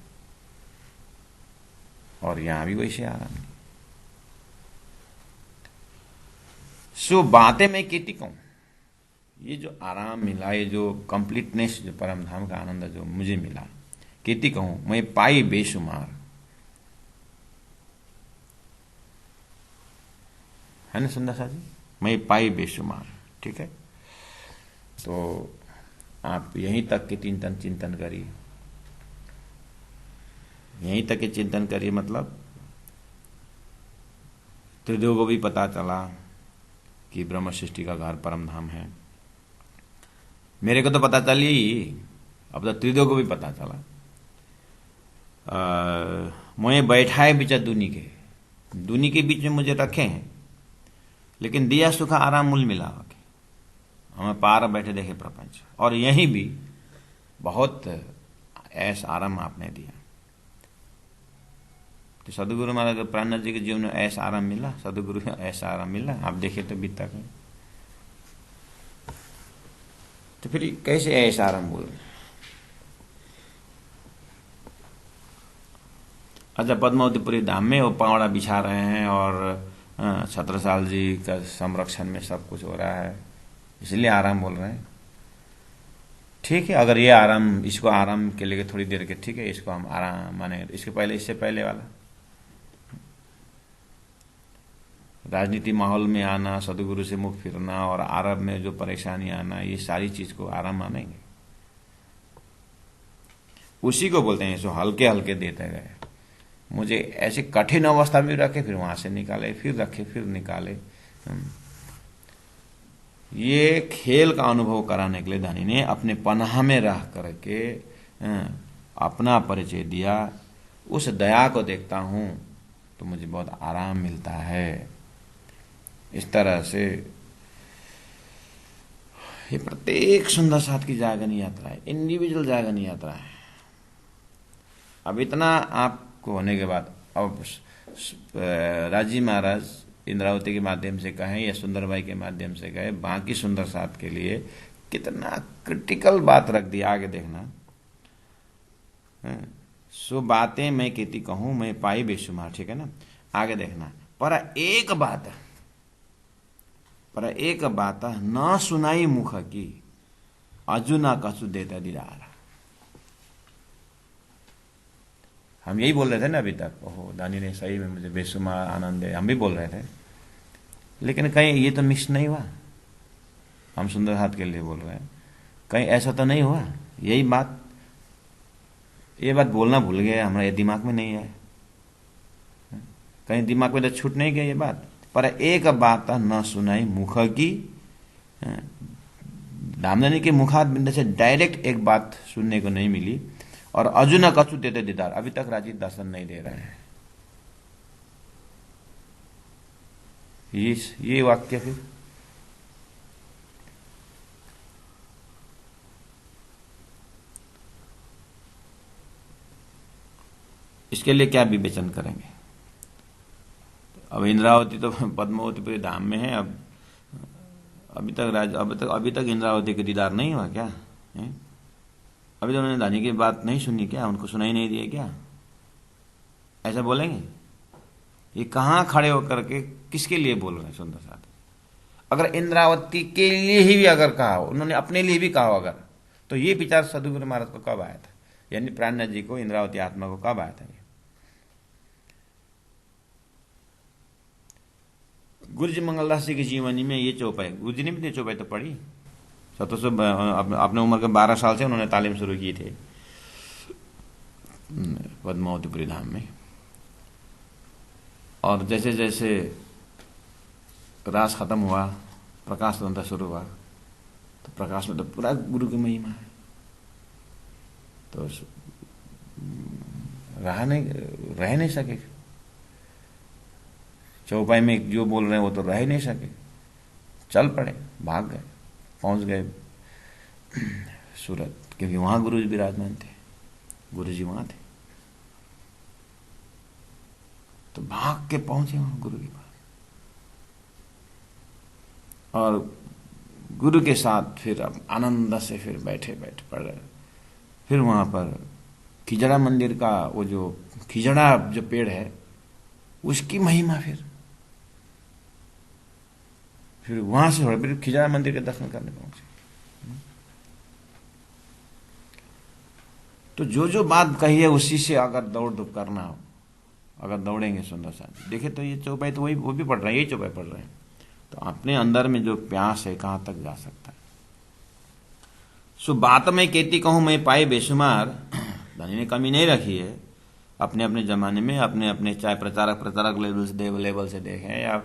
और यहां भी वैसे आराम नहीं। सो बातें मैं कहती कहूं, ये जो आराम मिला, ये जो कंप्लीटनेस, जो परम धाम का आनंद जो मुझे मिला, कहती कहूं मैं पाई बेशुमार, है ना सुंदर सा जी, मैं पाई बेशुमार। ठीक है, तो आप यहीं तक के चिंतन करिए, यहीं तक के चिंतन करिए। मतलब त्रिदेव को भी पता चला कि ब्रह्म सृष्टि का घर परम धाम है। मेरे को तो पता चल ही, अब तो त्रिदेव को भी पता चला। मुझे बैठाए बीच दुनी के, दुनी के बीच में मुझे रखे हैं, लेकिन दिया सुख आराम मूल मिला के हमें पार बैठे देखे प्रपंच, और यहीं भी बहुत ऐसा आराम आपने दिया। तो सदगुरु महाराज प्राणनाथ जी के जीवन में ऐसा आराम मिला, सदगुरु ऐसा आराम मिला, आप देखे तो बीता कहीं। तो फिर कैसे ऐसा आराम बोल रहे? अच्छा, पद्मावतीपुरी धाम में वो पावड़ा बिछा रहे हैं और छत्रसाल जी का संरक्षण में सब कुछ हो रहा है, इसलिए आराम बोल रहे हैं। ठीक है, अगर ये आराम, इसको आराम के लिए थोड़ी देर के, ठीक है, इसको हम आराम माने। इसके पहले, इससे पहले वाला राजनीति माहौल में आना, सदगुरु से मुख फिरना और आरब में जो परेशानी आना, ये सारी चीज को आराम मानेंगे? उसी को बोलते हैं, इसको हल्के हल्के देते गए। मुझे ऐसे कठिन अवस्था में रखे, फिर वहां से निकाले, फिर रखे, फिर निकाले। ये खेल का अनुभव कराने के लिए दानी ने अपने पनाह में रह करके अपना परिचय दिया। उस दया को देखता हूं तो मुझे बहुत आराम मिलता है। इस तरह से ये प्रत्येक सुंदर साथ की जागरण यात्रा है, इंडिविजुअल जागरण यात्रा है। अब इतना आपको होने के बाद अब राजी महाराज इंद्रावती के माध्यम से कहें या सुंदरबाई के माध्यम से कहें, बाकी सुंदर साथ के लिए कितना क्रिटिकल बात रख दी। आगे देखना, सो बातें मैं कहती कहूं, मैं पाई बेशुमार, ठीक है ना। आगे देखना, पर एक बात न सुनाई मुख की, अजू ना कसु देता दीदार। हम यही बोल रहे थे ना अभी तक, ओहो दानी ने सही में मुझे बेशुमार आनंद है, हम भी बोल रहे थे। लेकिन कहीं ये तो मिक्स नहीं हुआ, हम सुंदर हाथ के लिए बोल रहे हैं, कहीं ऐसा तो नहीं हुआ यही बात, ये बात बोलना भूल गए हमारे दिमाग में नहीं है, कहीं दिमाग में तो छूट नहीं गई ये बात। पर एक बात न सुनाई मुख की, धामधनी के मुखात बिंद से डायरेक्ट एक बात सुनने को नहीं मिली। और अजुना कछु देते दीदार, अभी तक राजी दर्शन नहीं दे रहे हैं। ये वाक्य फिर इसके लिए क्या विवेचन करेंगे? अब इंद्रावती तो पद्मावतीपुरी धाम में है। अब अभी तक इंद्रावती के दीदार नहीं हुआ क्या है? अभी तो उन्होंने दानी की बात नहीं सुनी क्या? उनको सुनाई नहीं दिया क्या? ऐसा बोलेंगे? ये कहां खड़े होकर के किसके लिए बोल रहे हैं सुंदर साथ? अगर इंद्रावती के लिए ही भी अगर कहा हो, उन्होंने अपने लिए भी कहा हो अगर, तो ये विचार सदगुरु महाराज को कब आया था? यानी प्राणनाथ जी को, इंद्रावती आत्मा को कब आया था? गुरु जी मंगलदास जी की जीवनी में ये चौपाई, गुरु जी ने भी चौपाई तो पढ़ी। अपने उम्र के 12 साल से उन्होंने तालीम शुरू की थी पद्मावतीपुरी धाम में। और जैसे जैसे रास खत्म हुआ, प्रकाश तंत्र शुरू हुआ, तो प्रकाश में तो पूरा गुरु की महिमा है। तो रह नहीं सके। चौपाई में जो बोल रहे हैं वो तो रह ही नहीं सके, चल पड़े, भाग गए, पहुंच गए सूरत, क्योंकि वहां गुरु जी विराजमान थे, गुरु जी वहां थे। तो भाग के पहुंचे वहां गुरु के पास, और गुरु के साथ फिर अब आनंद से फिर बैठे पढ़ रहे। फिर वहां पर खिजड़ा मंदिर का वो जो खिजड़ा जो पेड़ है उसकी महिमा, फिर वहां से फिर खिजड़ा मंदिर के दर्शन करने पहुंचे। तो जो बात कही है उसी से अगर दौड़ धूप करना हो, अगर दौड़ेंगे सुंदर साथ, देखे तो ये चौपाई तो वो भी पढ़ रहे हैं, यही चौपाई पढ़ रहे हैं। तो अपने अंदर में जो प्यास है कहां तक जा सकता है? सो बात मैं कहती कहूं, मैं पाई बेशुमार, धनी ने कमी नहीं रखी है। अपने अपने जमाने में अपने अपने चाहे प्रचारक लेवल से देखें या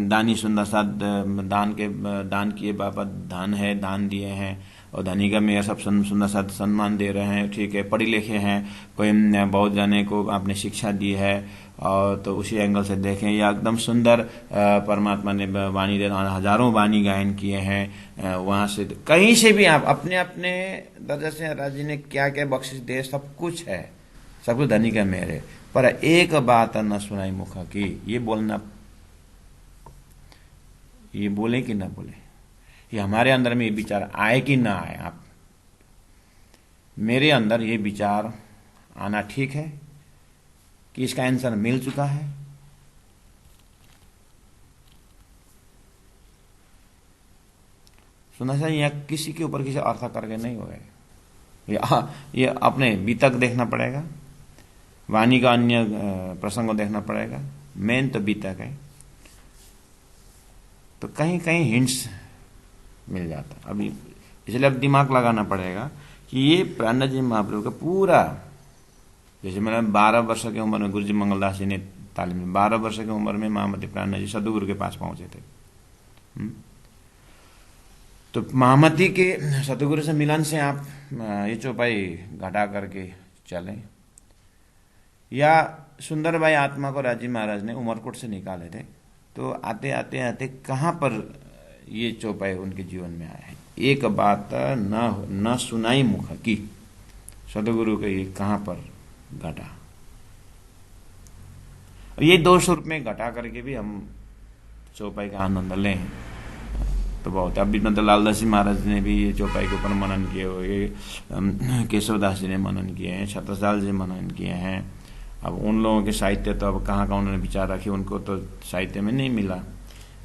दानी सुंदर साथ दान किए बाबा दान है, दान दिए हैं, और धनी का मेयर सब सुंदर साथ सम्मान दे रहे हैं, ठीक है, पढ़े लिखे हैं, कोई बहुत जाने को आपने शिक्षा दी है, और तो उसी एंगल से देखें, या एकदम सुंदर परमात्मा ने वाणी दे, हजारों वाणी गायन किए हैं, वहां से कहीं से भी आप अपने अपने दर्जा से राज जी ने क्या क्या बख्शिश दे, सब कुछ है, सब कुछ धनी का मेहर है। पर एक बात न सुनाई मुख की, ये बोलना, ये बोले कि ना बोले, ये हमारे अंदर में ये विचार आए कि ना आए, आप मेरे अंदर ये विचार आना ठीक है कि इसका आंसर मिल चुका है? सुना चाहिए, यह किसी के ऊपर किसी अर्थ करके नहीं होगा, ये अपने बीतक देखना पड़ेगा, वाणी का अन्य प्रसंग को देखना पड़ेगा, मेन तो बीतक है। तो कहीं कहीं हिंट्स मिल जाता। अभी इसलिए अब दिमाग लगाना पड़ेगा कि ये प्राणनाथ जी महाप्रभु का पूरा, जैसे मैंने 12 वर्ष की उम्र में गुरु जी मंगलदास जी ने तालीम में 12 वर्ष की उम्र में महामती प्राणनाथ जी सदगुरु के पास पहुंचे थे। तो महामती के सतगुरु से मिलन से आप ये चौपाई घटा करके चलें, या सुंदरबाई आत्मा को राजी महाराज ने उमरकोट से निकाले थे, तो आते आते आते कहाँ पर ये चौपाई उनके जीवन में आया है? एक बात न सुनाई मुख की, सदगुरु के ये कहाँ पर घटा? ये 2 स्वरूप में घटा करके भी हम चौपाई का आनंद लें तो बहुत। अभी मतलब लालदास जी महाराज ने भी ये चौपाई के ऊपर मनन किए हुए, केशवदास जी ने मनन किए हैं, छत्रसाल जी मनन किए हैं। अब उन लोगों के साहित्य तो अब कहाँ उन्होंने विचार रखे, उनको तो साहित्य में नहीं मिला,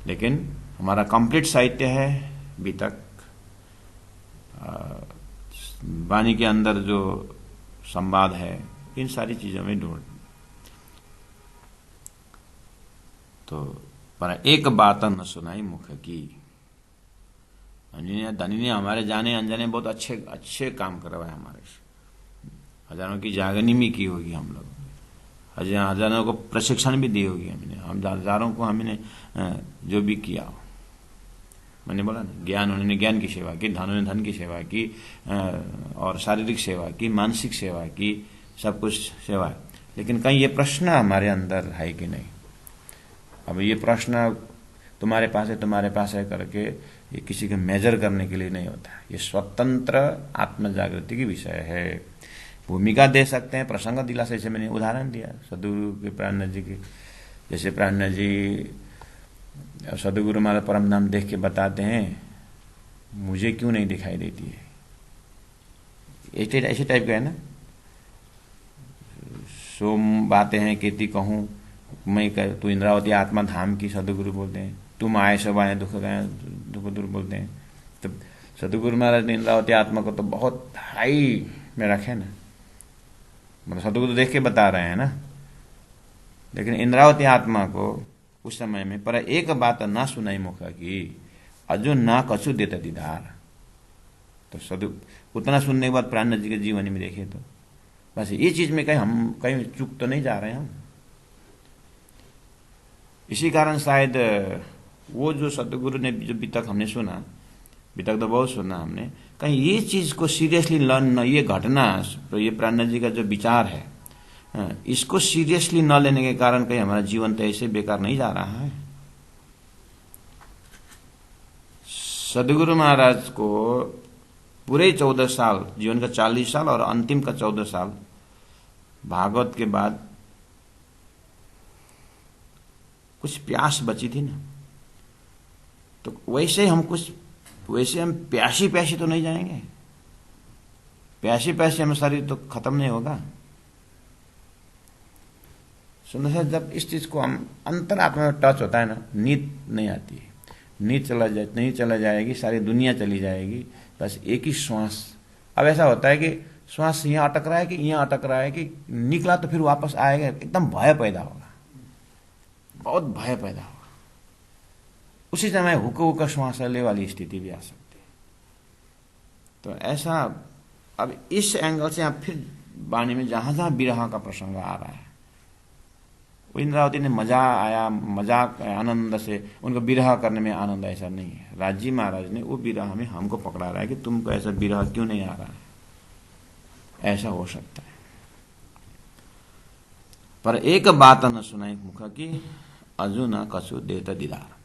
लेकिन हमारा कंप्लीट साहित्य है बीतक। वाणी के अंदर जो संवाद है, इन सारी चीजों में ढूंढ। तो पर एक बात न सुनाई मुख की, धनी ने हमारे जाने अनजाने बहुत अच्छे काम करवाए हमारे से। हजारों की जागनी भी की होगी हम लोग, हजारों को प्रशिक्षण भी दी होगी हमने, हम हजारों को हमने जो भी किया। मैंने बोला ना, ज्ञान उन्होंने ज्ञान की सेवा की, धन ने धन की सेवा की, और शारीरिक सेवा की, मानसिक सेवा की, सब कुछ सेवा। लेकिन कहीं ये प्रश्न हमारे अंदर है कि नहीं? अब ये प्रश्न तुम्हारे पास है करके ये किसी को मेजर करने के लिए नहीं होता, ये स्वतंत्र आत्म जागृति की विषय है। भूमिका दे सकते हैं, प्रसंग दिला से, जैसे मैंने उदाहरण दिया सदगुरु के प्राणनाथ जी के, जैसे प्राणनाथ जी सदगुरु महाराज परम नाम देख के बताते हैं, मुझे क्यों नहीं दिखाई देती है, ऐसे टाइप का है ना। सोम बातें हैं केती कहूँ मैं कर, तू इंद्रावती आत्मा धाम की, सदगुरु बोलते हैं। तुम आए सब आए दुख गए, दुख दूर बोलते हैं। तो सदगुरु महाराज ने इंद्रावती आत्मा को तो बहुत हाई में रखे ना, मतलब सदगुरु देख के बता रहे हैं ना। लेकिन इंद्रावती आत्मा को उस समय में पर एक बात ना सुनाई मुख की, अजो ना कछु देता दीदार। तो सदु उतना सुनने के बाद प्राणनाथ जी के जीवन में देखे तो बस ये चीज में कहीं चूक तो नहीं जा रहे हम। इसी कारण शायद वो जो सदगुरु ने जो अभी तक हमने सुना, अभी तक तो बहुत सुना हमने, कहीं ये चीज को सीरियसली न, ये घटना, ये प्राणनाथ जी का जो विचार है, इसको सीरियसली न लेने के कारण कहीं हमारा जीवन तो ऐसे बेकार नहीं जा रहा है। सदगुरु महाराज को पूरे 14 साल, जीवन का 40 साल और अंतिम का 14 साल भागवत के बाद कुछ प्यास बची थी ना, तो वैसे हम प्यासी तो नहीं जाएंगे, प्यासी हम शरीर तो खत्म नहीं होगा। सुनो सर, जब इस चीज को हम अंतरात्मा में टच होता है ना, नींद नहीं आती है, नहीं चला जाएगी, सारी दुनिया चली जाएगी, बस एक ही श्वास। अब ऐसा होता है कि श्वास यहाँ अटक रहा है कि यहाँ अटक रहा है कि निकला तो फिर वापस आएगा, एकदम भय पैदा होगा, बहुत भय पैदा होगा। उसी समय हुक श्वास ले वाली स्थिति भी आ सकती है। तो ऐसा, अब इस एंगल से आप फिर वाणी में जहां जहां विरह का प्रसंग आ रहा है, इंद्रावती ने मजाक आनंद से उनको विरह करने में आनंद, ऐसा नहीं है। राजी महाराज ने वो विरह में हमको पकड़ा रहा है कि तुमको ऐसा विरह क्यों नहीं आ रहा है, ऐसा हो सकता है। पर एक बात न सुनाई मुख की, अजू न कछु देता दीदार।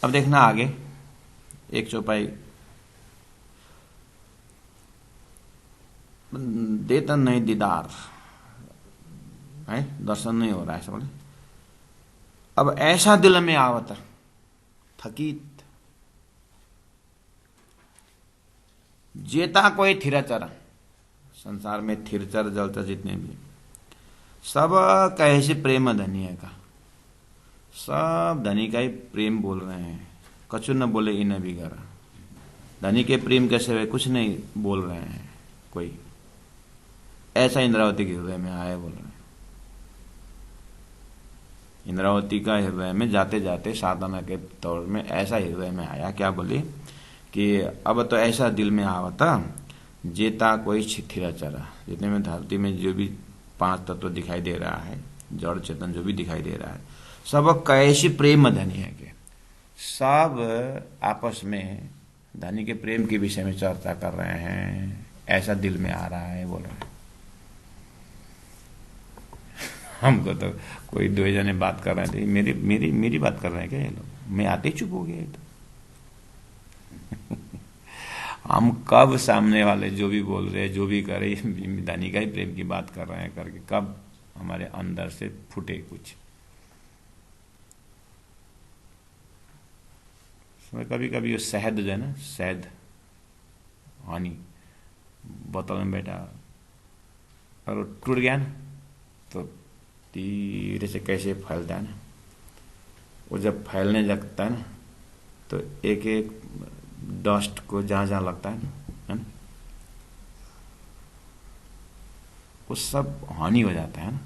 अब देखना आगे एक चौपाई, देता नहीं दीदार, है, दर्शन नहीं हो रहा है बोले। अब ऐसा दिल में आवत थकीत जेता कोई थिरचर, संसार में थिरचर जलचर जितने भी सब कैसे प्रेम धनी का, सब धनी का ही प्रेम बोल रहे हैं, कछु न बोले इन बिगड़। धनी के प्रेम कैसे वे कुछ नहीं बोल रहे हैं कोई, ऐसा इंद्रावती के हृदय में आया बोल रहे हैं। इंद्रावती का हृदय में जाते जाते साधना के तौर में ऐसा हृदय में आया, क्या बोली कि अब तो ऐसा दिल में आवता जेता कोई छिथिरा चरा, जितने में धरती में जो भी 5 तत्व दिखाई दे रहा है, जड़ चेतन जो भी दिखाई दे रहा है, सब कैसी प्रेम धनी है के, सब आपस में धनी के प्रेम के विषय में चर्चा कर रहे हैं, ऐसा दिल में आ रहा है बोल रहे हैं। हमको तो कोई 2 जने बात कर रहे थे, मेरी बात कर रहे हैं क्या ये लोग, मैं आते ही चुप हो गया तो हम कब सामने वाले जो भी बोल रहे जो भी कर रहे धनी का ही प्रेम की बात कर रहे हैं करके कब हमारे अंदर से फूटे कुछ। कभी कभी वो शहद जो है ना, शहद हनी बोतल में बैठा और वो टूट गया ना तो धीरे से कैसे फैलता है ना, वो जब फैलने लगता है ना तो एक एक डस्ट को जहां जहां लगता है ना वो सब हानि हो जाता है ना,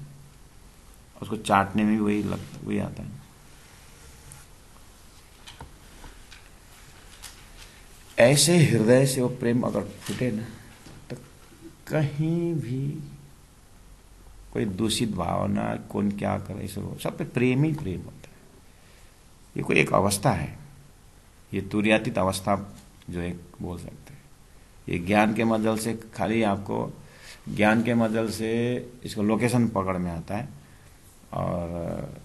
उसको चाटने में भी वही आता है। ऐसे हृदय से वो प्रेम अगर फूटे ना तो कहीं भी कोई दूषित भावना कौन क्या करे सब पे प्रेम ही प्रेम होता है। ये कोई एक अवस्था है, ये तुर्यातीत अवस्था जो एक बोल सकते हैं। ये ज्ञान के मदल से खाली आपको ज्ञान के मदल से इसको लोकेशन पकड़ में आता है, और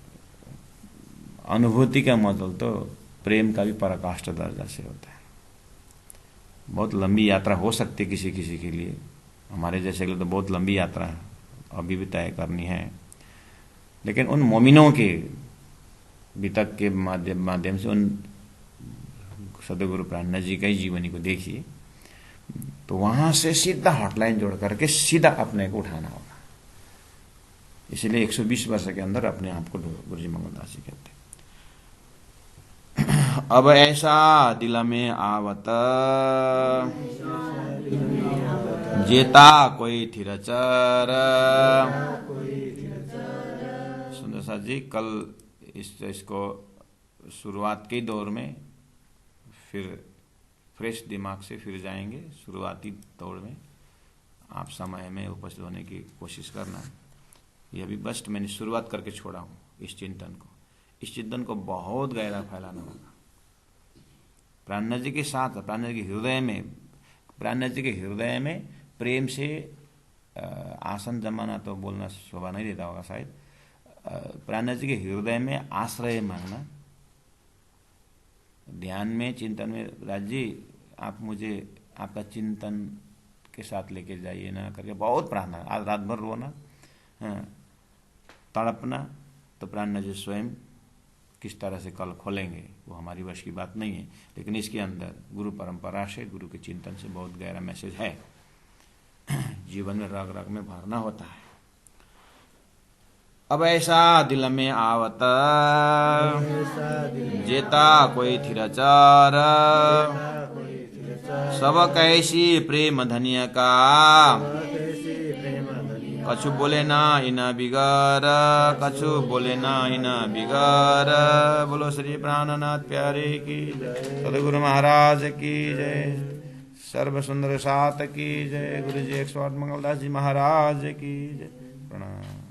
अनुभूति का मदल तो प्रेम का भी पराकाष्ठ दर्जा से होता है। बहुत लंबी यात्रा हो सकती है किसी किसी के लिए, हमारे जैसे के लिए तो बहुत लंबी यात्रा है, अभी भी तय करनी है। लेकिन उन मोमिनों के वितक के माध्यम से उन सदगुरु प्राणनाथ जी का ही जीवनी को देखिए तो वहां से सीधा हॉटलाइन जोड़ करके सीधा अपने को उठाना होगा। इसलिए 120 वर्ष के अंदर अपने आप को गुरुजी मंगलदास जी कहते हैं। अब ऐसा दिल में आवत जेता कोई थिरचर। सुंदर साथ जी कल इसको शुरुआत के दौर में फिर फ्रेश दिमाग से फिर जाएंगे। शुरुआती दौर में आप समय में उपस्थित होने की कोशिश करना। यह भी बस मैंने शुरुआत करके छोड़ा हूँ इस चिंतन को। इस चिंतन को बहुत गहरा फैलाना होगा। प्राणनाथ जी के साथ प्राणनाथ जी के हृदय में, प्राणनाथ जी के हृदय में प्रेम से आसन जमाना तो बोलना शोभा नहीं देता होगा शायद। प्राणनाथ जी के हृदय में आश्रय मांगना, ध्यान में चिंतन में, राज जी आप मुझे आपका चिंतन के साथ लेके जाइए ना करके बहुत प्रार्थना। आज रात भर रोना, तड़पना, तो प्राणनाथ जी स्वयं किस तरह से कल खोलेंगे वो हमारी वश की बात नहीं है। लेकिन इसके अंदर गुरु परंपरा से, गुरु के चिंतन से बहुत गहरा मैसेज है। जीवन में रग रग में भरना होता है। अब ऐसा दिल में आवत जेता कोई थिरचर। सब कैसी प्रेम धनिया का, कछु बोले ना इना बिगर, कछु बोले ना इना बिगर। बोलो श्री प्राणनाथ प्यारे की सदगुरु महाराज की जय। सर्व सुंदर सात की जय। गुरु जी 108 मंगलदास जी महाराज की जय। प्रणाम।